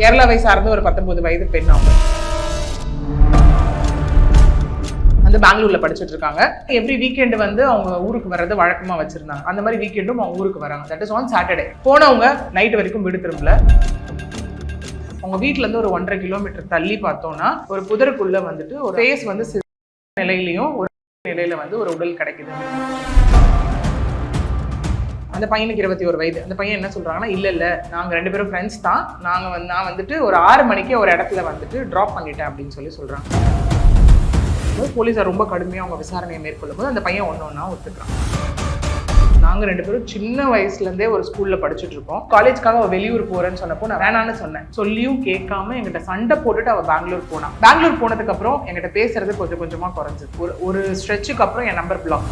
கேரளாவை சார்ந்த ஒரு 19 வயது பெண் அவங்க வந்து பெங்களூர்ல படிச்சுட்டு இருக்காங்க. எவ்ரி வீக்கெண்ட் வந்து அவங்க ஊருக்கு வர்றது வழக்கமா வச்சிருந்தாங்க. அந்த மாதிரி வீக்கெண்டும் அவங்க ஊருக்கு வராங்க. That is on Saturday. போனவங்க நைட் வரைக்கும் வீடு திரும்பல. அவங்க வீட்டுல இருந்து ஒரு 1.5 கிலோமீட்டர் தள்ளி பார்த்தோம்னா ஒரு புதருக்குள்ள வந்துட்டு ஒரு ஃபேஸ் வந்து நிலையிலையும் ஒரு நிலையில வந்து ஒரு உடல் கிடைக்குது. அந்த பையனுக்கு 21 வயது. அந்த பையன் என்ன சொல்றாங்கன்னா, இல்ல நாங்க 2 பேரும் ஃப்ரெண்ட்ஸ் தான். நான் வந்துட்டு ஒரு 6 மணிக்கு ஒரு இடத்துல வந்துட்டு ட்ராப் பண்ணிட்டேன் அப்படின்னு சொல்றாங்க. போலீஸார் ரொம்ப கடுமையாக அவங்க விசாரணையை மேற்கொள்ளும் போது அந்த பையன் ஒன்னொன்னா ஒத்துக்கிறான். நாங்கள் 2 பேரும் சின்ன வயசுலேருந்தே ஒரு ஸ்கூலில் படிச்சுட்டு இருக்கோம். காலேஜ்க்காக அவள் வெளியூர் போகிறேன்னு சொன்னப்போ நான் வேணான்னு சொன்னேன். சொல்லியும் கேட்காம எங்கிட்ட சண்டை போட்டுட்டு அவள் பெங்களூர் போனான். பெங்களூர் போனதுக்கப்புறம் எங்கிட்ட பேசுறது கொஞ்சம் கொஞ்சமாக குறைஞ்சிது. ஒரு ஸ்ட்ரெச்சுக்கு அப்புறம் என் நம்பர் பிளாக்.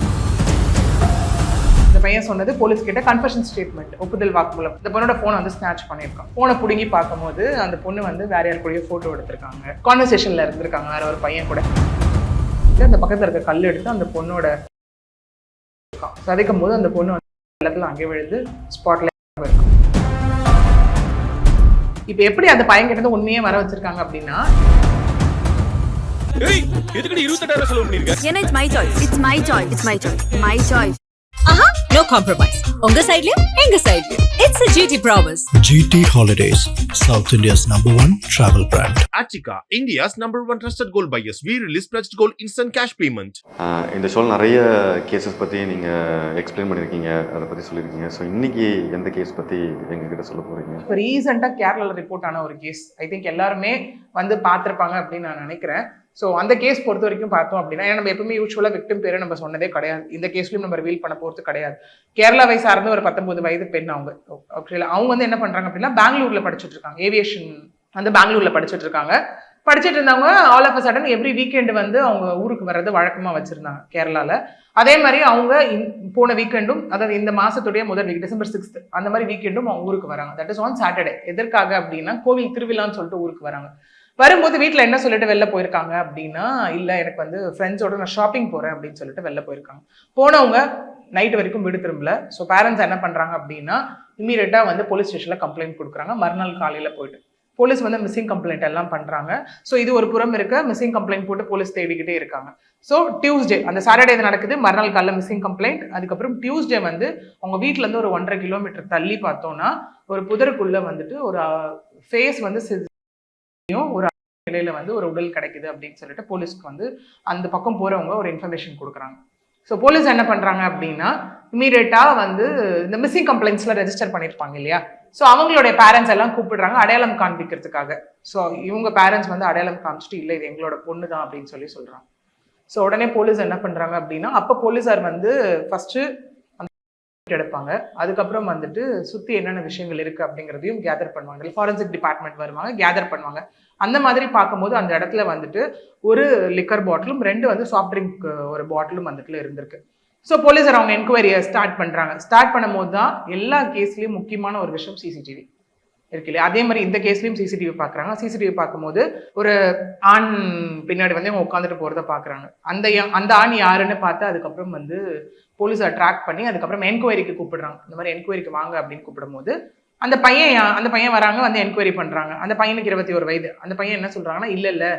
இந்த பையன் சொன்னது போலீஸ் கிட்ட கன்ஃபெஷன் ஸ்டேட்மெண்ட், ஒப்புதல் வாக்குமூலம். இந்த பொண்ணோட போனை வந்து ஸ்நாச் பண்ணியிருக்கான். போனை பிடுங்கி பார்க்கும்போது அந்த பொண்ணு வந்து வேற யார் கூடயோ ஃபோட்டோ எடுத்திருக்காங்க. கான்வர்சேஷனில் இருந்திருக்காங்க வேற ஒரு பையன் கூட. அந்த பக்கத்துல இருக்க கல் எடுத்து அந்த பொண்ணோட சதைக்கும் போது அந்த பொண்ணு இடத்துல அங்கே விழுந்து ஸ்பாட்ல இருக்கும். இப்ப எப்படி அந்த பையன் கிட்ட உண்மையே வர வச்சிருக்காங்க அப்படின்னா, no compromise. உங்க சைடுலயும் எங்க சைடுலயும். It's a GT promise. GT Holidays, South India's #1 travel brand. Achika, India's #1 trusted gold buyers. We release pledged gold instant cash payment. இந்த ஷோல நிறைய கேசஸ் பற்றி நீங்கள் எக்ஸ்பிளைன் பண்ணியிருக்கீங்க, அதை பற்றி சொல்லியிருக்கீங்க. ஸோ இன்னைக்கு எந்த கேஸ் பற்றி எங்ககிட்ட சொல்ல போகிறீங்க? இப்போ ரீசெண்டாக கேரளாவில் ரிப்போர்ட் ஆன ஒரு கேஸ் ஐ திங்க் எல்லாருமே வந்து பார்த்துருப்பாங்க அப்படின்னு நான் நினைக்கிறேன். ஸோ அந்த கேஸ் பொறுத்த வரைக்கும் பார்த்தோம் அப்படின்னா, ஏன்னா நம்ம எப்பவுமே யூஸ்வலாக விக்டிம் பேரை நம்ம சொன்னதே கிடையாது. இந்த கேஸ்லையும் நம்ம ரிவீல் பண்ண போகிறது கிடையாது. கேரளாவை சார்ந்த ஒரு 19 வயது பெண் அவங்க வந்து என்ன பண்ணுறாங்க அப்படின்னா, பெங்களூரில் படிச்சுட்டு இருக்காங்க. ஏவியேஷன் வந்து பெங்களூரில் படிச்சுட்டு இருக்காங்க. படிச்சுட்டு இருந்தவங்க all of a sudden every weekend வந்து அவங்க ஊருக்கு வர்றது வழக்கமாக வச்சுருந்தாங்க கேரளாவில். அதே மாதிரி அவங்க போன வீக்கெண்டும், அதாவது இந்த மாதத்துடைய முதல் வீக் December 6th அந்த மாதிரி வீக்கெண்டும் அவங்க ஊருக்கு வராங்க. That is on Saturday. எதற்காக அப்படின்னா, கோவில் திருவிழான்னு சொல்லிட்டு ஊருக்கு வராங்க. வரும்போது வீட்டில் என்ன சொல்லிட்டு வெளில போயிருக்காங்க அப்படின்னா, இல்லை எனக்கு வந்து ஃப்ரெண்ட்ஸோட நான் ஷாப்பிங் போகிறேன் அப்படின்னு சொல்லிட்டு வெளில போயிருக்காங்க. போனவங்க நைட் வரைக்கும் வீடு திரும்பல. ஸோ பேரண்ட்ஸ் என்ன பண்ணுறாங்க அப்படின்னா, இமீடியட்டாக வந்து போலீஸ் ஸ்டேஷனில் கம்ப்ளைண்ட் கொடுக்குறாங்க. மறுநாள் காலையில் போயிட்டு போலீஸ் வந்து மிஸ்ஸிங் கம்ப்ளைண்ட் எல்லாம் பண்ணுறாங்க. ஸோ இது ஒரு புறம் இருக்க மிஸ்ஸிங் கம்ப்ளைண்ட் போட்டு போலீஸ் தேடிக்கிட்டே இருக்காங்க. ஸோ டியூஸ்டே, அந்த சாட்டர்டே இது நடக்குது. மறுநாள் காலைல மிஸ்ஸிங் கம்ப்ளைண்ட். அதுக்கப்புறம் டியூஸ்டே வந்து அவங்க வீட்டிலேருந்து ஒரு 1.5 கிலோமீட்டர் தள்ளி பார்த்தோன்னா ஒரு புதருக்குள்ளே வந்துட்டு ஒரு ஃபேஸ் வந்து ஒரு நிலையில வந்து ஒரு உடல் கிடைக்குது அப்படின்னு சொல்லிட்டு போலீஸ்க்கு வந்து அந்த பக்கம் போறவங்க ஒரு இன்ஃபர்மேஷன் கொடுக்குறாங்க. ஸோ போலீஸ் என்ன பண்றாங்க அப்படின்னா, இமீடியட்டா வந்து இந்த மிஸ்ஸிங் கம்ப்ளைண்ட்ஸ்ல ரெஜிஸ்டர் பண்ணியிருப்பாங்க இல்லையா, ஸோ அவங்களுடைய பேரண்ட்ஸ் எல்லாம் கூப்பிடுறாங்க அடையாளம் காண்பிக்கிறதுக்காக. ஸோ இவங்க பேரண்ட்ஸ் வந்து அடையாளம் காமிச்சிட்டு, இல்லை இது எங்களோட பொண்ணு தான் அப்படின்னு சொல்றாங்க. ஸோ உடனே போலீஸ் என்ன பண்றாங்க அப்படின்னா, அப்போ போலீஸார் வந்து ஃபர்ஸ்ட் எடுப்பாங்க. அதுக்கப்புறம் வந்துட்டு சுத்தி என்னென்ன விஷயங்கள் இருக்கு அப்படிங்கிறதையும் கேதர் பண்ணுவாங்க. ஃபாரன்சிக் டிபார்ட்மெண்ட் வருவாங்க, கேதர் பண்ணுவாங்க. அந்த மாதிரி பார்க்கும்போது அந்த இடத்துல வந்துட்டு ஒரு லிக்கர் பாட்டிலும் 2 வந்து சாஃப்ட் ட்ரிங்க் ஒரு பாட்டிலும் வந்துட்டு இருந்திருக்கு. ஸோ போலீஸார் அவங்க என்கொயரியை ஸ்டார்ட் பண்றாங்க. ஸ்டார்ட் பண்ணும்போது தான் எல்லா கேஸ்லயும் முக்கியமான ஒரு விஷயம் சிசிடிவி இருக்கு இல்லையா. அதே மாதிரி இந்த கேஸ்லயும் சிசிடிவி பார்க்குறாங்க. சிசிடிவி பார்க்கும்போது ஒரு ஆண் பின்னாடி வந்து இவங்க உட்காந்துட்டு போறத பார்க்குறாங்க. அந்த ஆண் யாருன்னு பார்த்து அதுக்கப்புறம் வந்து போலீஸை ட்ராக் பண்ணி அதுக்கப்புறம் என்கொயரிக்கு கூப்பிடுறாங்க. இந்த மாதிரி என்கொயரிக்கு வாங்க அப்படின்னு கூப்பிடும் போது அந்த பையன் வராங்க, வந்து என்கொயரி பண்றாங்க. அந்த பையனுக்கு 21 வயது. அந்த பையன் என்ன சொல்றாங்கன்னா, இல்ல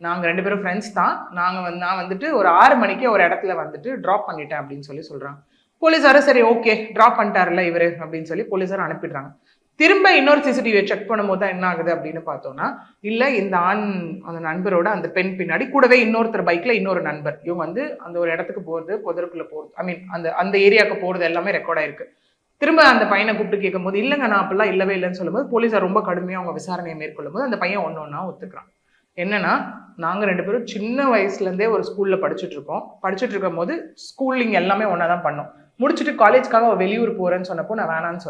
நாங்க 2 பேரும் ஃப்ரெண்ட்ஸ் தான். நான் வந்துட்டு ஒரு 6 மணிக்கு ஒரு இடத்துல வந்துட்டு ட்ராப் பண்ணிட்டேன் அப்படின்னு சொல்றாங்க. போலீஸாரும் சரி ஓகே ட்ராப் பண்ணிட்டாருல்ல இவரு அப்படின்னு சொல்லி போலீஸாரும் அனுப்பிடுறாங்க. திரும்ப இன்னொரு சிசிடிவியை செக் பண்ணும்போது தான் என்ன ஆகுது அப்படின்னு பார்த்தோம்னா, இல்லை இந்த ஆண் அந்த நண்பரோட அந்த பெண் பின்னாடி கூடவே இன்னொருத்தர் பைக்ல இன்னொரு நண்பர், இவங்க வந்து அந்த ஒரு இடத்துக்கு போகிறது, புதருக்குள்ள போகிறது, ஐ மீன் அந்த ஏரியாவுக்கு போகிறது எல்லாமே ரெக்கார்ட் ஆயிருக்கு. திரும்ப அந்த பையனை கூப்பிட்டு கேட்கும்போது, இல்லைங்க நான் அப்படிலாம் இல்லவே இல்லைன்னு சொல்லும்போது போலீஸார் ரொம்ப கடுமையாக அவங்க விசாரணையை மேற்கொள்ளும் போது அந்த பையன் ஒன்னொன்னா ஒத்துக்கிறான். என்னன்னா, நாங்கள் 2 பேரும் சின்ன வயசுலேருந்தே ஒரு ஸ்கூலில் படிச்சுட்டு இருக்கோம். படிச்சுட்டு இருக்கும் போது ஸ்கூலிங் எல்லாமே ஒன்றா தான் பண்ணோம். முடிச்சுட்டு காலேஜ்க்காக அவள் வெளியூர் போகிறேன்னு சொன்னப்போ நான் வேணான்னு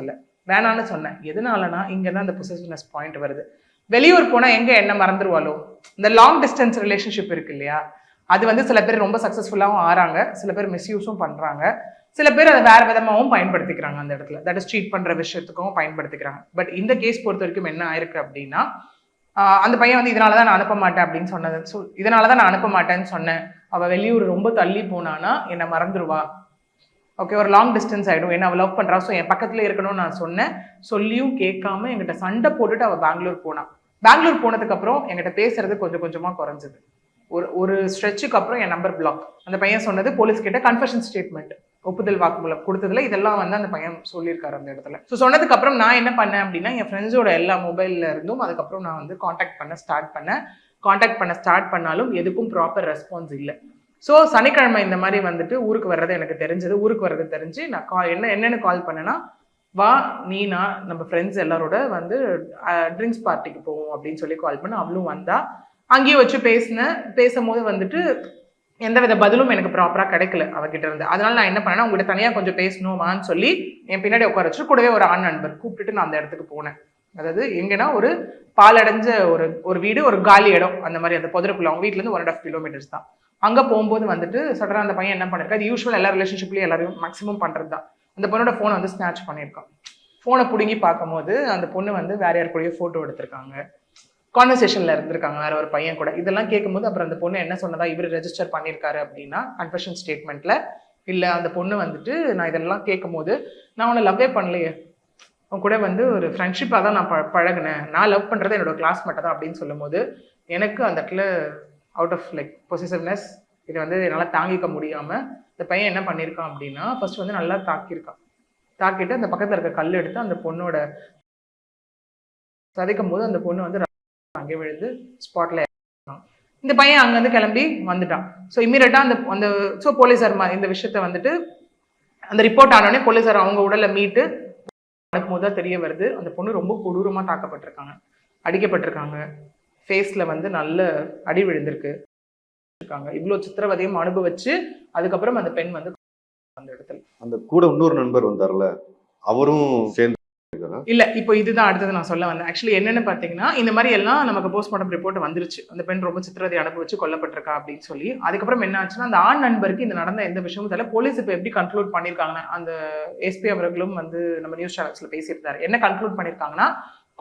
சொன்னேன். எதனாலனா, இங்கே தான் அந்த பொசசிவ்னஸ் பாயிண்ட் வருது. வெளியூர் போனால் எங்கே என்ன மறந்துடுவாளோ, இந்த லாங் டிஸ்டன்ஸ் ரிலேஷன்ஷிப் இருக்கு இல்லையா, அது வந்து சில பேர் ரொம்ப சக்ஸஸ்ஃபுல்லாகவும் ஆறாங்க, சில பேர் மிஸ்யூஸும் பண்ணுறாங்க, சில பேர் அதை வேறு விதமாகவும் பயன்படுத்திக்கிறாங்க. அந்த இடத்துல தட் இஸ் சீட் பண்ணுற விஷயத்துக்கும் பயன்படுத்திக்கிறாங்க. பட் இந்த கேஸ் பொறுத்த வரைக்கும் என்ன ஆயிருக்கு அப்படின்னா, அந்த பையன் வந்து இதனால தான் நான் அனுப்ப மாட்டேன் அப்படின்னு சொன்னது. ஸோ இதனால தான் நான் அனுப்ப மாட்டேன்னு சொன்னேன். அவள் வெளியூர் ரொம்ப தள்ளி போனானா என்னை மறந்துடுவா, ஓகே ஒரு லாங் டிஸ்டன்ஸ் ஆகிடும், என்ன அவள் லவ் பண்ணுறா, ஸோ என் பக்கத்தில் இருக்கணும்னு நான் சொன்னேன். சொல்லியும் கேட்காம என்கிட்ட சண்டை போட்டுட்டு அவள் பெங்களூர் போனான். பெங்களூர் போனதுக்கு அப்புறம் என்கிட்ட பேசுறது கொஞ்சம் கொஞ்சமா குறைஞ்சது. ஒரு ஸ்ட்ரெச்சுக்கு அப்புறம் என் நம்பர் பிளாக். அந்த பையன் சொன்னது போலீஸ் கிட்ட கன்ஃபெஷன் ஸ்டேட்மெண்ட், ஒப்புதல் வாக்குமூலம் கொடுத்ததுல இதெல்லாம் வந்து அந்த பையன் சொல்லியிருக்காரு அந்த இடத்துல. ஸோ சொன்னதுக்கு அப்புறம் நான் என்ன பண்ணேன் அப்படின்னா, என் ஃப்ரெண்ட்ஸோட எல்லா மொபைல்ல இருந்தும் அதுக்கப்புறம் நான் வந்து காண்டாக்ட் பண்ண ஸ்டார்ட் பண்ணாலும் எதுக்கும் ப்ராப்பர் ரெஸ்பான்ஸ் இல்லை. ஸோ சனிக்கிழமை இந்த மாதிரி வந்துட்டு ஊருக்கு வர்றது எனக்கு தெரிஞ்சது. ஊருக்கு வர்றது தெரிஞ்சு நான் என்னென்னு கால் பண்ணேன்னா, வா நீனா நம்ம ஃப்ரெண்ட்ஸ் எல்லாரோட வந்து ட்ரிங்க்ஸ் பார்ட்டிக்கு போவோம் அப்படின்னு சொல்லி கால் பண்ண. அவளும் வந்தா. அங்கேயும் வச்சு பேசும்போது வந்துட்டு எந்தவித பதிலும் எனக்கு ப்ராப்பரா கிடைக்கல அவகிட்ட இருந்து. அதனால நான் என்ன பண்ணேன்னா, உங்ககிட்ட தனியா கொஞ்சம் பேசணுமான்னு சொல்லி என் பின்னாடி உட்கார வச்சு கூடவே ஒரு ஆண் நண்பர் கூப்பிட்டுட்டு நான் அந்த இடத்துக்கு போனேன். அதாவது எங்கன்னா ஒரு பாலடைஞ்ச ஒரு வீடு, ஒரு காலி இடம், அந்த மாதிரி அந்த புதருக்குள்ள அவங்க வீட்டுல இருந்து 1.5 கிலோமீட்டர்ஸ் தான். அங்க போகும்போது வந்துட்டு சடனா அந்த பையன் என்ன பண்ணிருக்கா, அது யூஸ்வல் எல்லா ரிலேஷன்ஷிப்லயும் எல்லாரும் மேக்ஸிமம் பண்றது தான். அந்த பொண்ணோட போனை வந்து ஸ்நாச் பண்ணியிருக்கான். போனை பிடுங்கி பார்க்கும்போது அந்த பொண்ணு வந்து வேற யார் கூடயோ போட்டோ எடுத்திருக்காங்க, கான்வர்சேஷன்ல இருந்திருக்காங்க வேற ஒரு பையன் கூட. இதெல்லாம் கேட்கும்போது அப்புறம் அந்த பொண்ணு என்ன சொன்னதா, இவர் ரெஜிஸ்டர் பண்ணியிருக்காரு அப்படின்னா கன்ஃபெஷன் ஸ்டேட்மெண்ட்ல, இல்ல அந்த பொண்ணு வந்துட்டு நான் இதெல்லாம் கேட்கும்போது, நான் உன்னை லவ்வே பண்ணலையே, உன் கூட வந்து ஒரு ஃப்ரெண்ட்ஷிப்பாக தான் நான் பழகினேன், நான் லவ் பண்ணுறது என்னோட கிளாஸ்மேட்டை தான் அப்படின்னு சொல்லும் போது எனக்கு அந்த இடத்துல அவுட் ஆஃப் லைக் பொசிசிவ்னஸ் இதை வந்து என்னால் தாங்கிக்க முடியாமல் இந்த பையன் என்ன பண்ணியிருக்கான் அப்படின்னா, ஃபர்ஸ்ட் வந்து நல்லா தாக்கிட்டு அந்த பக்கத்தில் இருக்க கல் எடுத்து அந்த பொண்ணோட சதைக்கும் போது அந்த பொண்ணு வந்து அங்கே விழுந்து ஸ்பாட்ல. இந்த பையன் அங்கேருந்து கிளம்பி வந்துட்டான். ஸோ இம்மீடியட்டாக அந்த ஸோ போலீஸார் இந்த விஷயத்த வந்துட்டு அந்த ரிப்போர்ட் ஆனோடனே போலீஸார் அவங்க உடலை மீட்டு நடக்கும்போது தான் தெரிய வருது, அந்த பொண்ணு ரொம்ப கொடூரமாக தாக்கப்பட்டிருக்காங்க, அடிக்கப்பட்டிருக்காங்க, ஃபேஸில் வந்து நல்ல அடி விழுந்திருக்கு. இவ்வளோ சித்திரவதையும் அனுபவிச்சு அதுக்கப்புறம் அந்த பெண் வந்து அந்த இடத்துல. அந்த கூட இன்னொரு நண்பர் வந்தார்ல, அவரும் சேர்ந்து இல்ல. இப்போ இதுதான் அடுத்தது நான் சொல்ல வந்தேன். ஆக்சுவலி என்னன்னு பாத்தீங்கன்னா, இந்த மாதிரி எல்லாம் நமக்கு போஸ்ட்மார்ட்டம் ரிப்போர்ட் வந்துருச்சு, அந்த பெண் ரொம்ப சித்திரவதை அனுபவிச்சு கொல்லப்பட்டிருக்கா அப்படின்னு சொல்லி. அதுக்கப்புறம் என்ன ஆச்சுன்னா, அந்த ஆண் நண்பருக்கு இந்த நடந்த எந்த விஷயமும் தெரியல. போலீஸ் இப்போ எப்படி கன்க்ளூட் பண்ணிருக்காங்கன்னா, அந்த எஸ்பி அவர்களும் வந்து நம்ம நியூஸ் சேனல்ஸ்ல பேசியிருந்தாரு. என்ன கன்க்ளூட் பண்ணிருக்காங்கன்னா,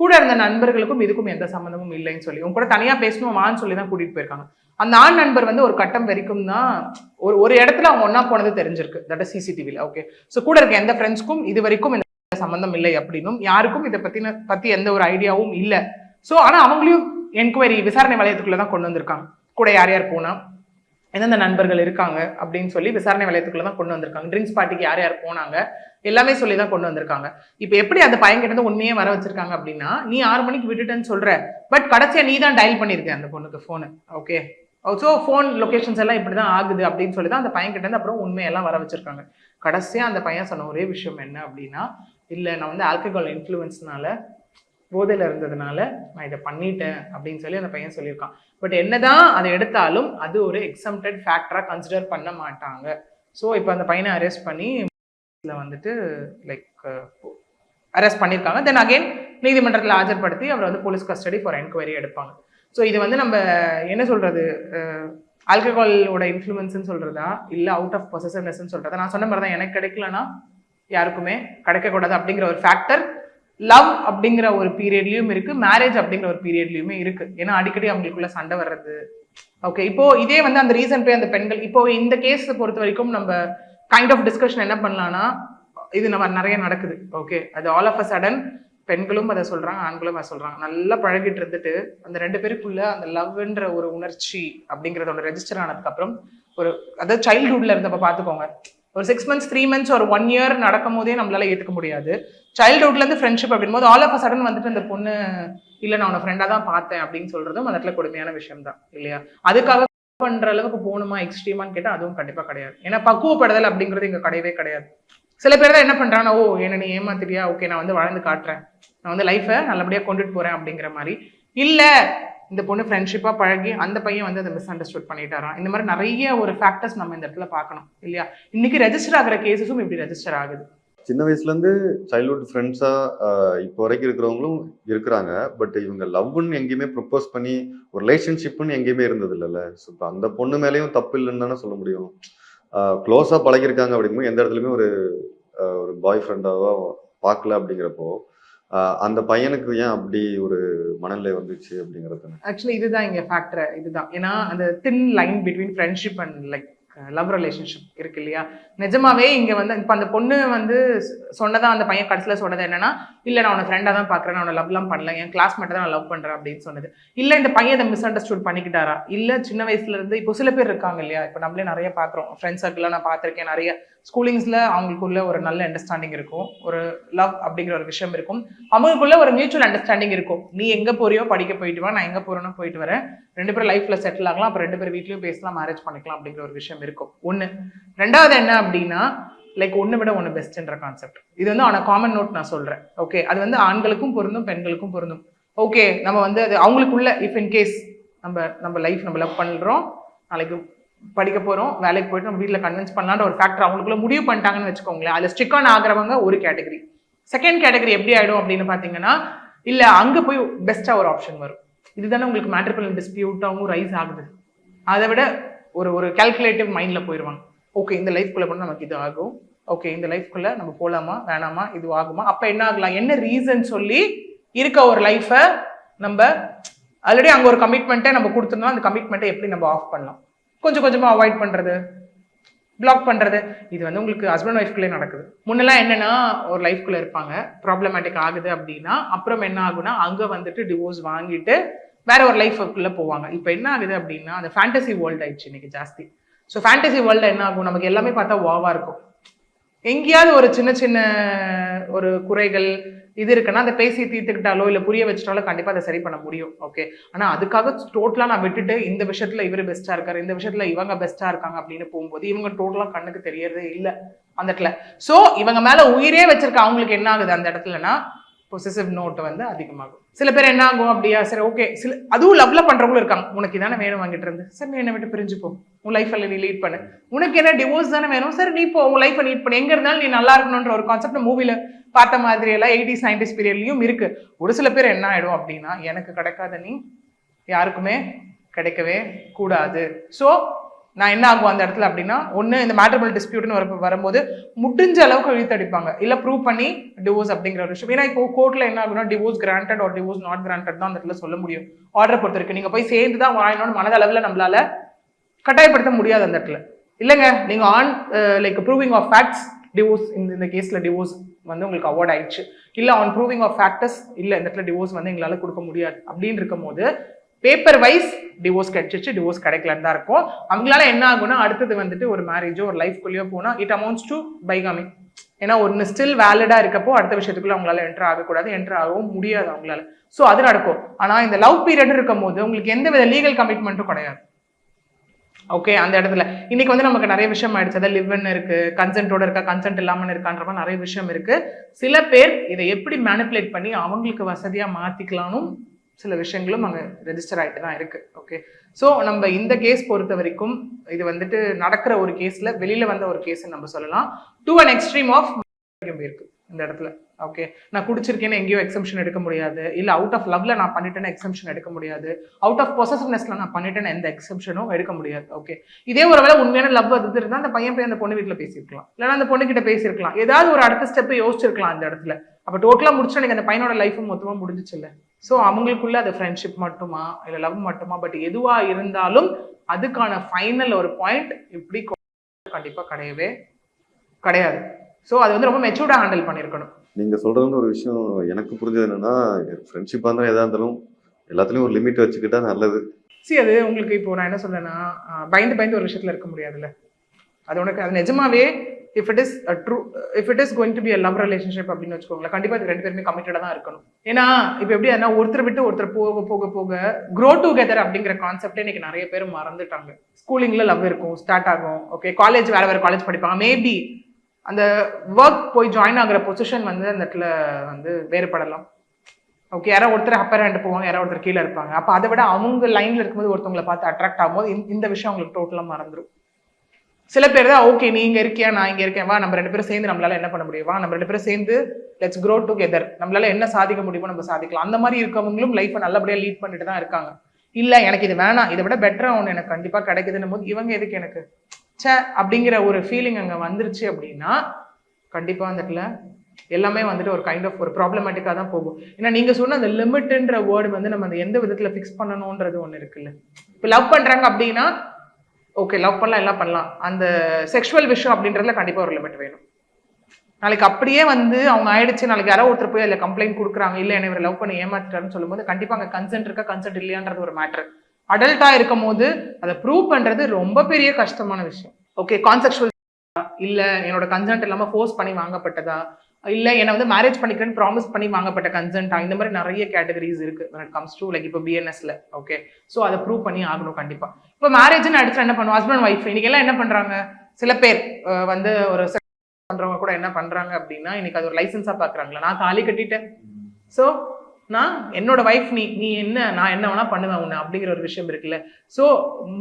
கூட இருந்த நண்பர்களுக்கும் இதுக்கும் எந்த சம்மந்தமும் இல்லைன்னு சொல்லி, உங்க கூட தனியா பேசணுமான்னு சொல்லி தான் கூட்டிட்டு போயிருக்காங்க. அந்த ஆண் நண்பர் வந்து ஒரு கட்டம் வரைக்கும் தான் ஒரு இடத்துல அவங்க ஒன்னா போனது தெரிஞ்சிருக்கு, தட் இஸ் சிசிடிவில. ஓகே, ஸோ கூட இருக்க எந்த ஃப்ரெண்ட்ஸ்க்கும் இது வரைக்கும் சம்பந்தம் இல்லை அப்படின்னும், யாருக்கும் இதை பத்தி எந்த ஒரு ஐடியாவும் இல்லை. ஸோ ஆனா அவங்களையும் என்கொயரி விசாரணை வலயத்துக்குள்ளதான் கொண்டு வந்திருக்காங்க. கூட யார் யார் போனா, எந்தெந்த நண்பர்கள் இருக்காங்க அப்படின்னு சொல்லி விசாரணை வலயத்துக்குள்ளதான் கொண்டு வந்திருக்காங்க. ட்ரிங்க்ஸ் பார்ட்டிக்கு யார் யார் போனாங்க எல்லாமே சொல்லிதான் கொண்டு வந்திருக்காங்க. இப்ப எப்படி அந்த பையன் கிட்ட உண்மையே வர வச்சிருக்காங்க அப்படின்னா, நீ 6 மணிக்கு விட்டுட்டேன்னு சொல்ற, பட் கடைசியா நீ தான் டயல் பண்ணிருக்க அந்த பொண்ணுக்கு போனு. ஓகே, ஸோ ஃபோன் லொகேஷன்ஸ் எல்லாம் இப்படிதான் ஆகுது அப்படின்னு சொல்லி தான் அந்த பையன் கிட்ட இருந்து அப்புறம் உண்மையெல்லாம் வர வச்சிருக்காங்க. கடைசியா அந்த பையன் சொன்ன ஒரே விஷயம் என்ன அப்படின்னா, இல்லை நான் வந்து ஆல்கஹால் இன்ஃப்ளூயன்ஸ்னால, போதையில் இருந்ததுனால நான் இதை பண்ணிட்டேன் அப்படின்னு சொல்லி அந்த பையன் சொல்லியிருக்கான். பட் என்னதான் அதை எடுத்தாலும் அது ஒரு எக்ஸம்டட் ஃபேக்டரா கன்சிடர் பண்ண மாட்டாங்க. ஸோ இப்போ அந்த பையனை அரெஸ்ட் பண்ணி வந்துட்டு லைக் அரெஸ்ட் பண்ணியிருக்காங்க. தென் அகைன் நீதிமன்றத்தில் ஆஜர்படுத்தி அவரை வந்து போலீஸ் கஸ்டடி ஃபார் என்கொயரி எடுப்பாங்க. ஸோ இது வந்து நம்ம என்ன சொல்றது, ஆல்கஹாலோட இன்ஃப்ளூயன்ஸ்ன்னு சொல்றதா இல்லை அவுட் ஆஃப் பொசசிவ்னஸ்ன்னு சொல்றதா? நான் சொன்ன மாதிரி தான், எனக்கு கிடைக்கலன்னா யாருக்குமே கிடைக்கக்கூடாது அப்படிங்கிற ஒரு ஃபேக்டர் லவ் அப்படிங்கிற ஒரு பீரியட்லயும் இருக்கு, மேரேஜ் அப்படிங்கிற ஒரு பீரியட்லயுமே இருக்கு. ஏன்னா அடிக்கடி அவங்களுக்குள்ள சண்டை வர்றது. ஓகே, இப்போ இதே வந்து அந்த ரீசன் போய் அந்த பெண்கள், இப்போ இந்த கேஸ் பொறுத்த வரைக்கும் நம்ம கைண்ட் ஆஃப் டிஸ்கஷன் என்ன பண்ணலாம்னா, இது நம்ம நிறைய நடக்குது. ஓகே, அது ஆல் ஆஃப் அ சடன் பெண்களும் அதை சொல்றாங்க, ஆண்களும் அதை சொல்றாங்க. நல்லா பழகிட்டு இருந்துட்டு அந்த 2 பேருக்குள்ள அந்த லவ்ன்ற ஒரு உணர்ச்சி அப்படிங்கறதோட ரெஜிஸ்டர் ஆனதுக்கு அப்புறம் அதாவது சைல்ட்ஹுட்ல இருந்தப்ப பாத்துக்கோங்க, ஒரு 6 months 3 months ஒரு 1 year நடக்கும் போதே நம்மளால ஏத்துக்க முடியாது. சைல்ட்ஹுட்ல இருந்து ஃப்ரெண்ட்ஷிப் அப்படின் போது ஆல் ஆஃப் அ சடன் வந்துட்டு அந்த பொண்ணு இல்ல நான் உன ஃப்ரெண்டா தான் பார்த்தேன் அப்படின்னு சொல்றதும் அந்த இடத்துல கொடுமையான விஷயம் தான் இல்லையா? அதுக்காக பண்ற அளவுக்கு போகணுமா எக்ஸ்ட்ரீமான்னு கேட்டா அதுவும் கண்டிப்பா கிடையாது. ஏன்னா பக்குவப்படுதல் அப்படிங்கிறது இங்க கிடையவே கிடையாது. சில பேர் தான் என்ன பண்றாங்கன்னா, ஓ என்ன நீ ஏமாத்திரியா, ஓகே நான் வந்து வாழ்ந்து காட்டுறேன், நான் வந்து லைஃபை நல்லபடியா கொண்டுட்டு போறேன் அப்படிங்கிற மாதிரி. இல்ல இந்த பொண்ணு ஃப்ரெண்ட்ஷிப்பா பழகி அந்த பையன் வந்து அதை மிஸ் அண்டர்ஸ்டுட் பண்ணிட்டாராம். இந்த மாதிரி நிறைய ஒரு ஃபேக்டர்ஸ் நம்ம இந்த இடத்துல பார்க்கணும் இல்லையா? இன்னைக்கு ரெஜிஸ்டர் ஆகிற கேசஸும் இப்படி ரெஜிஸ்டர் ஆகுது. சின்ன வயசுலேருந்து சைல்ட்ஹுட் ஃப்ரெண்ட்ஸாக இப்போ வரைக்கும் இருக்கிறவங்களும் இருக்கிறாங்க. பட் இவங்க லவ்னு எங்கேயுமே ப்ரப்போஸ் பண்ணி ஒரு ரிலேஷன்ஷிப்னு எங்கேயுமே இருந்தது இல்லைல்ல. ஸோ இப்போ அந்த பொண்ணு மேலேயும் தப்பு இல்லைன்னு தானே சொல்ல முடியும். க்ளோஸாக பழகிருக்காங்க அப்படிங்கும்போது எந்த இடத்துலையுமே ஒரு பாய் ஃப்ரெண்டாவோ பார்க்கல அப்படிங்கிறப்போ அந்த பையனுக்கு ஏன் அப்படி ஒரு மனநிலை வந்துச்சு அப்படிங்கிறது? ஆக்சுவலி இதுதான் இங்கே ஃபேக்டர். இதுதான் ஏன்னா அந்த thin line between friendship and like love relationship இருக்கு இல்லையா? நிஜமாவே இங்க வந்து இப்ப அந்த பொண்ணு வந்து சொன்னதா அந்த பையன் கடைசியில சொன்னது என்னன்னா, இல்ல நான் உன ஃப்ரெண்டா தான் பாக்குறேன், நான் லவ்லாம் பண்ணல, என் கிளாஸ்மேட்டை தான் நான் லவ் பண்றேன் அப்படின்னு சொன்னது. இல்ல இந்த பையன் அதை மிஸ் அண்டர்ஸ்டூட் பண்ணிக்கிட்டாரா? இல்ல சின்ன வயசுல இருந்து இப்போ சில பேர் இருக்காங்க இல்லையா, இப்ப நம்மளே நிறைய பாக்குறோம், ஃப்ரெண்ட்ஸ் சர்க்கிள்ல நான் பார்த்திருக்கேன் நிறைய. ஸ்கூலிங்ஸ்ல அவங்களுக்குள்ள ஒரு நல்ல அண்டர்ஸ்டாண்டிங் இருக்கும், ஒரு லவ் அப்படிங்கிற ஒரு விஷயம் இருக்கும், அவங்களுக்குள்ள ஒரு மியூச்சுவல் அண்டர்ஸ்டாண்டிங் இருக்கும். நீ எங்க போறியோ படிக்க போயிட்டு வா, நான் எங்க போறேனோ போயிட்டு வரேன், 2 பேரும் லைஃப்ல செட்டில் ஆகலாம், அப்புறம் 2 பேர் வீட்லயும் பேசலாம், மேரேஜ் பண்ணிக்கலாம் அப்படிங்கிற ஒரு விஷயம் இருக்கும். ஒண்ணு. ரெண்டாவது என்ன அப்படின்னா, லைக் ஒண்ணு விட ஒண்ணு பெஸ்ட்ன்ற கான்செப்ட். இது வந்து ஆன காமன் நோட் நான் சொல்றேன். ஓகே, அது வந்து ஆண்களுக்கும் பொருந்தும் பெண்களுக்கும் பொருந்தும். ஓகே, நம்ம வந்து அது அவங்களுக்குள்ள இஃப் இன் கேஸ் நம்ம லைஃப் நம்ம லவ் பண்றோம், நாளைக்கு படிக்க போறோம், வேலைக்கு போயிட்டு நம்ம வீட்டில் கன்வின்ஸ் பண்ணலான்ற ஒரு ஃபேக்டர் அவங்களுக்குள்ள முடிவு பண்ணிட்டாங்கன்னு வச்சுக்கோங்களேன். அதுல ஸ்டிக் ஆன் ஆகிறவங்க ஒரு கேட்டகரி. செகண்ட் கேட்டகரி எப்படி ஆயிடும் அப்படின்னு பாத்தீங்கன்னா, இல்ல அங்க போய் பெஸ்டா ஒரு ஆப்ஷன் வரும். இதுதானே உங்களுக்கு மேட்ரிமோனியல் டிஸ்பியூட்டாகவும் ரைஸ் ஆகுது. அதை விட ஒரு கால்குலேட்டிவ் மைண்ட்ல போயிடுவாங்க. ஓகே, இந்த லைஃப்குள்ள போனால் நமக்கு இது ஆகும், ஓகே இந்த லைஃப்குள்ள நம்ம போலாமா வேணாமா, இது ஆகுமா, அப்ப என்ன ஆகலாம், என்ன ரீசன் சொல்லி இருக்க ஒரு லைஃபை நம்ம ஆல்ரெடி அங்க ஒரு கமிட்மெண்ட்டை நம்ம கொடுத்துருந்தோம், அந்த கமிட்மெண்ட்டை எப்படி நம்ம ஆஃப் பண்ணலாம், கொஞ்சம் கொஞ்சமா அவாய்ட் பண்றது, பிளாக் பண்றது. இது வந்து உங்களுக்கு ஹஸ்பண்ட் ஒய்ஃப்குள்ளே நடக்குது. முன்னெல்லாம் என்னன்னா, ஒரு லைஃப்குள்ள இருப்பாங்க, ப்ராப்ளமேட்டிக் ஆகுது அப்படின்னா அப்புறம் என்ன ஆகுனா அங்க வந்துட்டு டிவோர்ஸ் வாங்கிட்டு வேற ஒரு லைஃப்குள்ள போவாங்க. இப்போ என்ன ஆகுது அப்படின்னா, அந்த ஃபேண்டசி வேர்ல்டு ஆயிடுச்சு இன்னைக்கு ஜாஸ்தி. ஸோ ஃபேண்டசி வேர்ல்டு என்ன ஆகும், நமக்கு எல்லாமே பார்த்தா வாவா இருக்கும். எங்கேயாவது ஒரு சின்ன சின்ன ஒரு குறைகள் இது இருக்குன்னா அதை பேசி தீர்த்துக்கிட்டாலோ இல்லை புரிய வச்சுட்டாலோ கண்டிப்பாக அதை சரி பண்ண முடியும். ஓகே, ஆனால் அதுக்காக டோட்டலாக நான் விட்டுட்டு இந்த விஷயத்துல இவர் பெஸ்ட்டாக இருக்காரு, இந்த விஷயத்துல இவங்க பெஸ்ட்டாக இருக்காங்க அப்படின்னு போகும்போது இவங்க டோட்டலாக கண்ணுக்கு தெரியறதே இல்லை அந்த இடத்துல. ஸோ இவங்க மேலே உயிரே வச்சிருக்க அவங்களுக்கு என்ன ஆகுது அந்த இடத்துலனா, பொசசிவ் நோட் வந்து அதிகமாகும். சில பேர் என்ன ஆகும் அப்படியா, சரி ஓகே, சில அதுவும் லவ்ல பண்றவங்களும் இருக்காங்க. உனக்கு இதானே வேணும் வாங்கிட்டு இருந்து, சரி நீ என்னை விட்டு பிரிஞ்சு போ, உன் லைஃப்ல நீ லீட் பண்ணு, உனக்கு என்ன டிவோர்ஸ் தானே வேணும், சரி நீ போ, உன் லைஃப்பை லீட் பண்ணு, எங்க இருந்தாலும் நீ நல்லா இருக்கணும்ன்ற ஒரு கான்செப்ட் மூவில பார்த்த மாதிரி எல்லாம் 80s 90s பீரியட்லயும் இருக்கு. ஒரு சில பேர் என்ன ஆயிடும் அப்படின்னா, எனக்கு கிடைக்காத நீ யாருக்குமே கிடைக்கவே கூடாது. ஸோ நான் என்ன ஆகும் அந்த இடத்துல அப்படின்னா, ஒன்று இந்த மேட்ரிமோனியல் டிஸ்பியூட்னு வரும்போது முடிஞ்ச அளவுக்கு இழுத்தடிப்பாங்க, இல்லை ப்ரூவ் பண்ணி டிவோர்ஸ் அப்படிங்கிற ஒரு விஷயம். ஏன்னா இப்போ கோர்ட்ல என்ன ஆகுனா, divorce granted or divorce not granted தான் அந்த இடத்துல சொல்ல முடியும். ஆர்டரை பொறுத்த இருக்கு, நீங்க போய் சேர்ந்து தான் வாழணும்னு மனதளவில் நம்மளால கட்டாயப்படுத்த முடியாது அந்த இடத்துல. இல்லைங்க, நீங்க on like proving of facts divorce, இந்த கேஸ்ல டிவோர்ஸ் வந்து உங்களுக்கு அவார்ட் ஆயிடுச்சு, இல்லை ஆன் ப்ரூவிங் ஆஃப் ஃபேக்டர்ஸ் இல்லை இந்த இடத்துல டிவோர்ஸ் வந்து எங்களால கொடுக்க முடியாது அப்படின்னு இருக்கும் போது பேப்பர் வைஸ் டிவோர்ஸ் கிடைச்சிச்சு, டிவோர்ஸ் கிடைக்கலன்னு தான் இருக்கும். அவங்களால என்ன ஆகும்னா, அடுத்தது வந்துட்டு ஒரு மேரேஜோ ஒரு லைஃப்குள்ளேயோ போனால் இட் அமௌண்ட்ஸ் டு பைகாமி. ஏன்னா ஒன்று ஸ்டில் வேலிடா இருக்கப்போ அடுத்த விஷயத்துக்குள்ள அவங்களால என்டர் ஆகக்கூடாது, என்டர் ஆகவும் முடியாது அவங்களால. ஸோ அது நடக்கும். ஆனால் இந்த லவ் பீரியட் இருக்கும் போது உங்களுக்கு எந்த வித லீகல் கமிட்மெண்ட்டும் கிடையாது. ஓகே, அந்த இடத்துல இன்னைக்கு வந்து நமக்கு நிறைய விஷயம் ஆயிடுச்சு. அதாவது லிவ்ன்னு இருக்கு, கன்சென்ட்டோட இருக்கா, கன்சென்ட் இல்லாமல் இருக்கான்ற மாதிரி நிறைய விஷயம் இருக்கு. சில பேர் இதை எப்படி மேனிப்புலேட் பண்ணி அவங்களுக்கு வசதியா மாத்திக்கலாம்னு சில விஷயங்களும் அங்கே ரெஜிஸ்டர் ஆகிட்டு தான் இருக்கு. ஓகே, ஸோ நம்ம இந்த கேஸ் பொறுத்த வரைக்கும் இது வந்துட்டு நடக்கிற ஒரு கேஸ்ல வெளியில வந்த ஒரு கேஸ் நம்ம சொல்லலாம். டு அன் எக்ஸ்ட்ரீம் ஆஃப் இருக்கு இந்த இடத்துல. ஓகே, நான் குடிச்சிருக்கேன்னு எங்கேயோ எக்ஸம்ஷன் எடுக்க முடியாது, இல்லை அவுட் ஆஃப் லவ்ல நான் பண்ணிட்டேன்னு எக்ஸம்ஷன் எடுக்க முடியாது, அவுட் ஆஃப் பொசசிவ்னஸ்ல நான் பண்ணிட்டேன்னு எந்த எக்ஸம்ஷனும் எடுக்க முடியாது. ஓகே, இதே ஒரு வேளை உண்மையான லவ் அது இருந்தால் அந்த பையன் போய் அந்த பொண்ணு வீட்டில் பேசியிருக்கலாம், இல்லைன்னா அந்த பொண்ணு கிட்ட பேசியிருக்கலாம், ஏதாவது ஒரு அடுத்த ஸ்டெப் யோசிச்சிருக்கலாம் அந்த இடத்துல. அப்போ டோட்டலாக முடிச்சு எனக்கு அந்த பையனோட லைஃபும் மொத்தமாக முடிஞ்சிச்சு இல்லை. ஸோ அவங்களுக்குள்ள அது ஃப்ரெண்ட்ஷிப் மட்டுமா இல்லை லவ் மட்டுமா, பட் எதுவா இருந்தாலும் அதுக்கான ஃபைனல் ஒரு பாயிண்ட் இப்படி கண்டிப்பாக கிடையவே கிடையாது. ஸோ அது வந்து ரொம்ப மெச்சூர்டா ஹேண்டில் பண்ணியிருக்கணும். நீங்க சொல்றது ஒரு விஷயம் எனக்கு புரிஞ்சது என்னன்னா, ஃப்ரெண்ட்ஷிப்பா இருந்தாலும் எதா இருந்தாலும் எல்லாத்துலயும் ஒரு லிமிட் வச்சுக்கிட்டா நல்லது. அது உங்களுக்கு இப்போ நான் என்ன சொல்றேன்னா, பயந்து ஒரு விஷயத்துல இருக்க முடியாதுல்ல. அது உனக்கு அது நிஜமாவே if it is going to be a love relationship அப்படின்னு வச்சுக்கோங்களேன், கண்டிப்பா இது 2 பேருமே கமிட்டடா தான் இருக்கணும். ஏன்னா இப்போ எப்படி ஆனா ஒருத்தர் விட்டு ஒருத்தர் போக போக போக grow together அப்படிங்கிற கான்செப்டே இன்னைக்கு நிறைய பேர் மறந்துட்டாங்க. ஸ்கூலிங்ல லவ் இருக்கும், ஸ்டார்ட் ஆகும். ஓகே, காலேஜ் வேற காலேஜ் படிப்பாங்க, மேபி அந்த ஒர்க் போய் ஜாயின் ஆகிற பொசிஷன் வந்து அந்த இடத்துல வந்து வேறுபடலாம். ஓகே, யாராவது ஒருத்தர் அப்பர் ஹேண்ட் போவாங்க, யாராவது ஒருத்தர் கீழே இருப்பாங்க. அப்போ அதை விட அவங்க லைன்ல இருக்கும்போது ஒருத்தவங்களை பார்த்து அட்ராக்ட் ஆகும்போது இந்த விஷயம் அவங்களுக்கு டோட்டலாக மறந்துடும். சில பேர் தான் ஓகே நீ இங்க இருக்கியா நான் இங்க இருக்கேன், வா நம்ம 2 பேரும் சேர்ந்து நம்மளால என்ன பண்ண முடியும், வா நம்ம 2 பேரும் சேர்ந்து லெட்ஸ் grow together, நம்மளால என்ன சாதிக்க முடியுமோ நம்ம சாதிக்கலாம். அந்த மாதிரி இருக்கவங்களும் லைஃப்பை நல்லபடியா லீட் பண்ணிட்டு தான் இருக்காங்க. இல்ல எனக்கு இது வேணாம், இதை விட பெட்டரா ஒன்று எனக்கு கண்டிப்பா கிடைக்குதுன்னு போது இவங்க எதுக்கு எனக்கு சே அப்படிங்கிற ஒரு ஃபீலிங் அங்க வந்துருச்சு அப்படின்னா கண்டிப்பா வந்துட்டுல எல்லாமே வந்துட்டு ஒரு கைண்ட் ஆஃப் ஒரு ப்ராப்ளமேட்டிக்காக தான் போகும். ஏன்னா நீங்க சொன்ன அந்த லிமிட்ன்ற வேர்டு வந்து நம்ம அந்த எந்த விதத்துல ஃபிக்ஸ் பண்ணணும்ன்றது ஒன்று இருக்குல்ல. இப்போ லவ் பண்றாங்க அப்படின்னா ஓகே லவ் பண்ணலாம் எல்லாம் பண்ணலாம், அந்த செக்ஷுவல் விஷயம் அப்படின்றதுல கண்டிப்பாக ஒரு லிமிட் வேணும். நாளைக்கு அப்படியே வந்து அவங்க ஆயிடுச்சு, நாளைக்கு யாரோ ஒருத்தர் போய் அதில் கம்ப்ளைண்ட் கொடுக்குறாங்க, இல்லை என்ன இவர் லவ் பண்ணி ஏமாத்திட்டாருன்னு சொல்லும்போது கண்டிப்பாக அங்கே கன்சென்ட் இருக்கா கன்சென்ட் இல்லையான்றது ஒரு மேட்ரு. அடல்ட்டாக இருக்கும் போது அதை ப்ரூவ் பண்ணுறது ரொம்ப பெரிய கஷ்டமான விஷயம். ஓகே கான்செப்சுவல் இல்லை என்னோட கன்சென்ட் இல்லாமல் ஃபோர்ஸ் பண்ணி வாங்கப்பட்டதா, இல்லை என்னை வந்து மேரேஜ் பண்ணிக்கிறேன்னு ப்ராமிஸ் பண்ணி வாங்கப்பட்ட கன்சென்ட்டா, இந்த மாதிரி நிறைய கேட்டகரிஸ் இருக்கு when it comes to like இப்போ பிஎன்எஸ்ல. ஓகே ஸோ அதை ப்ரூவ் பண்ணி ஆகணும் கண்டிப்பாக. இப்போ மேரேஜ்னு அடிச்சு என்ன பண்ணுவோம், ஹஸ்பண்ட் ஒய்ஃப் இன்னைக்கு எல்லாம் என்ன பண்றாங்க, சில பேர் வந்து ஒரு பண்றவங்க கூட என்ன பண்றாங்க அப்படின்னா இன்னைக்கு அது ஒரு லைசன்ஸா பாக்குறாங்களா, நான் தாலி கட்டிட்டேன் ஸோ நான் என்னோட வைஃப் நீ என்ன நான் என்ன வேணா பண்ணுவேன் உன்னை அப்படிங்கிற ஒரு விஷயம் இருக்குல்ல. ஸோ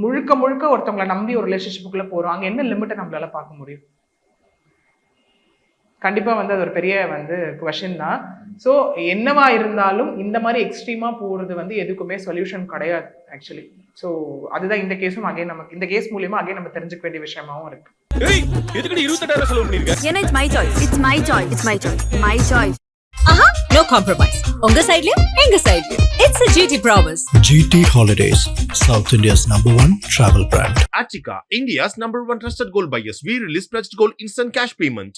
முழுக்க முழுக்க ஒருத்தவங்களை நம்பி ஒரு ரிலேஷன்ஷிப்புக்குள்ள போறோம், அங்க என்ன லிமிட்டை நம்மளால பார்க்க முடியும்? கண்டிப்பா வந்து அது ஒரு பெரிய வந்து குவெஸ்சன் தான். ஸோ என்னவா இருந்தாலும் இந்த மாதிரி எக்ஸ்ட்ரீமா போறது வந்து எதுக்குமே சொல்யூஷன் கிடையாது ஆக்சுவலி. ஸோ அதுதான் இந்த கேஸும் அகைன் நமக்கு இந்த கேஸ் மூலியமா அகைன் நம்ம தெரிஞ்சுக்க வேண்டிய விஷயமாவும் இருக்கு. ஏன்னா it's my choice. It's my choice. It's my choice. My choice. No compromise. உங்க சைடுலயும் எங்க சைடுலயும். It's a GT Promise. GT Holidays, South India's #1 travel brand. Achika, India's #1 trusted gold buyers. We release pledged gold instant cash payment.